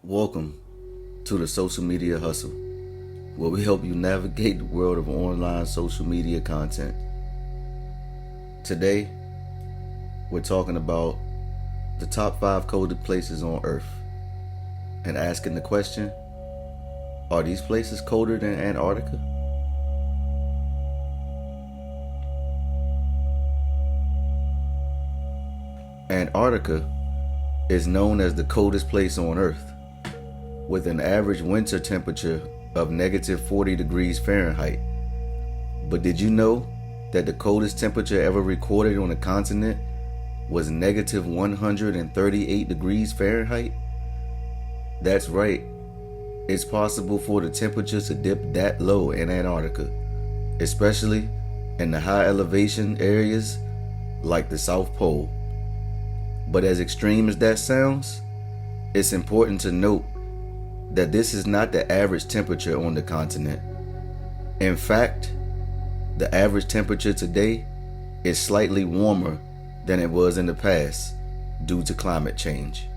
Welcome to the Social Media Hustle, where we help you navigate the world of online social media content. Today, we're talking about the top 5 coldest places on Earth and asking the question, are these places colder than Antarctica? Antarctica is known as the coldest place on Earth, with an average winter temperature of negative 40 degrees Fahrenheit. But did you know that the coldest temperature ever recorded on a continent was negative 138 degrees Fahrenheit? That's right. It's possible for the temperature to dip that low in Antarctica, especially in the high elevation areas like the South Pole. But as extreme as that sounds, it's important to note that this is not the average temperature on the continent. In fact, the average temperature today is slightly warmer than it was in the past due to climate change.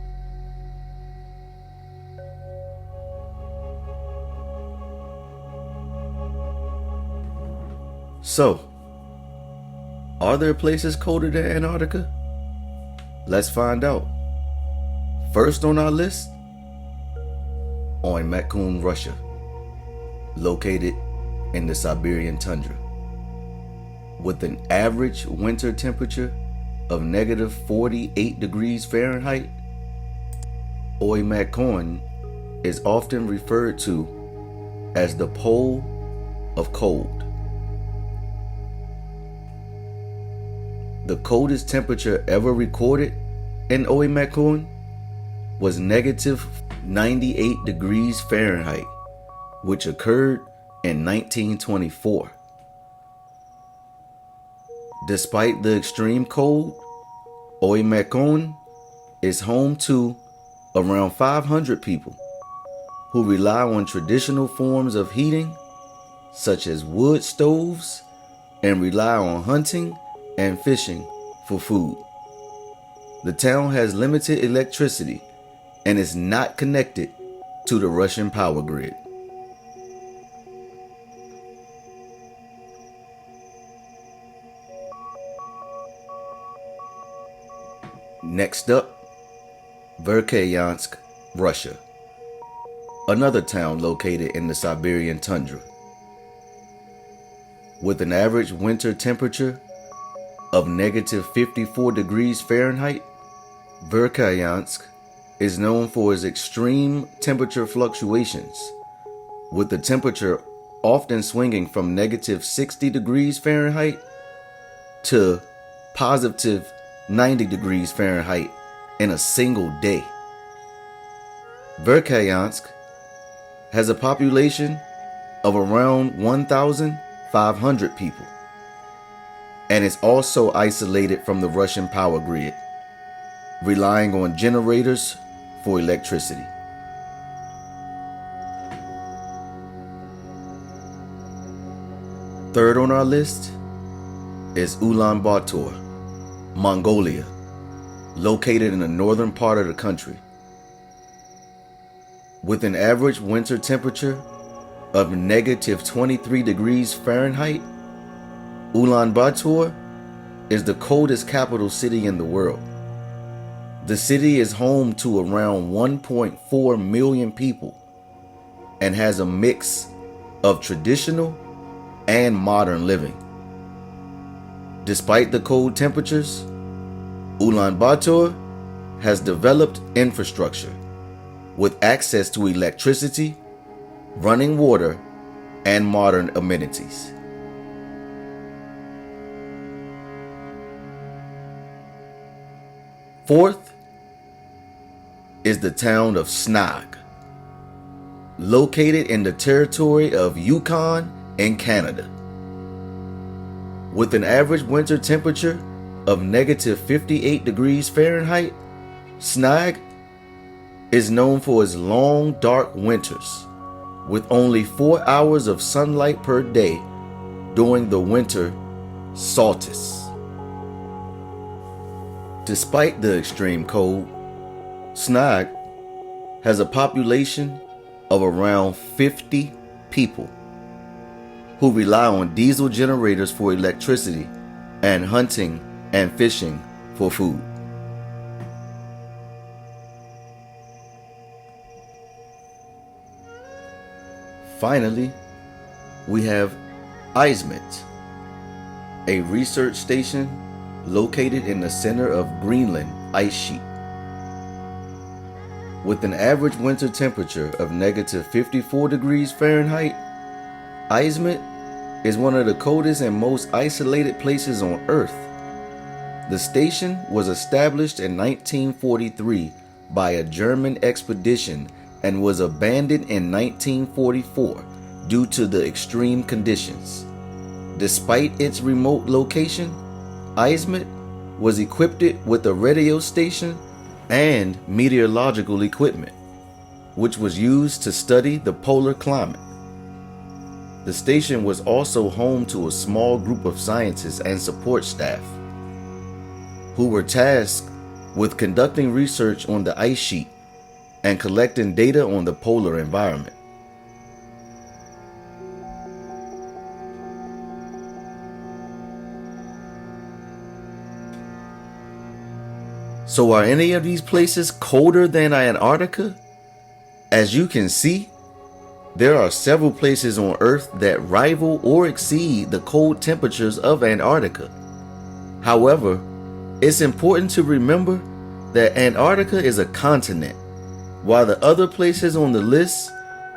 So, are there places colder than Antarctica? Let's find out. First on our list, Eismitte, Russia, located in the Siberian Tundra. With an average winter temperature of negative 48 degrees Fahrenheit, Eismitte is often referred to as the Pole of Cold. The coldest temperature ever recorded in Eismitte was negative 98 degrees Fahrenheit, which occurred in 1924. Despite the extreme cold, Eismitte is home to around 500 people who rely on traditional forms of heating, such as wood stoves, and rely on hunting and fishing for food. The town has limited electricity and is not connected to the Russian power grid. Next up, Verkhoyansk, Russia, another town located in the Siberian Tundra. With an average winter temperature of negative 54 degrees Fahrenheit, Verkhoyansk is known for its extreme temperature fluctuations, with the temperature often swinging from negative 60 degrees Fahrenheit to positive 90 degrees Fahrenheit in a single day. Verkhoyansk has a population of around 1,500 people and is also isolated from the Russian power grid, relying on generators for electricity. Third on our list is Ulaanbaatar, Mongolia, located in the northern part of the country. With an average winter temperature of negative 23 degrees Fahrenheit, Ulaanbaatar is the coldest capital city in the world. The city is home to around 1.4 million people and has a mix of traditional and modern living. Despite the cold temperatures, Ulaanbaatar has developed infrastructure with access to electricity, running water, and modern amenities. Fourth is the town of Snag, located in the territory of Yukon in Canada. With an average winter temperature of negative 58 degrees Fahrenheit, Snag is known for its long, dark winters, with only 4 hours of sunlight per day during the winter solstice. Despite the extreme cold, Snag has a population of around 50 people who rely on diesel generators for electricity and hunting and fishing for food. Finally, we have Eismitte, a research station located in the center of Greenland ice sheet. With an average winter temperature of -54 degrees Fahrenheit, Eismitte is one of the coldest and most isolated places on Earth. The station was established in 1943 by a German expedition and was abandoned in 1944 due to the extreme conditions. Despite its remote location, Eismitte was equipped with a radio station and meteorological equipment, which was used to study the polar climate. The station was also home to a small group of scientists and support staff who were tasked with conducting research on the ice sheet and collecting data on the polar environment. So are any of these places colder than Antarctica? As you can see, there are several places on Earth that rival or exceed the cold temperatures of Antarctica. However, it's important to remember that Antarctica is a continent, while the other places on the list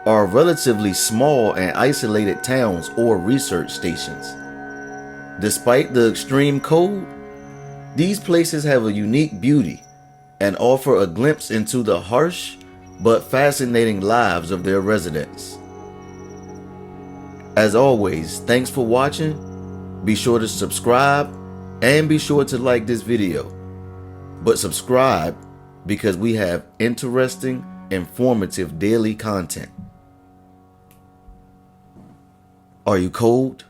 are relatively small and isolated towns or research stations. Despite the extreme cold, these places have a unique beauty and offer a glimpse into the harsh but fascinating lives of their residents. As always, thanks for watching. Be sure to subscribe and be sure to like this video. But subscribe because we have interesting, informative daily content. Are you cold?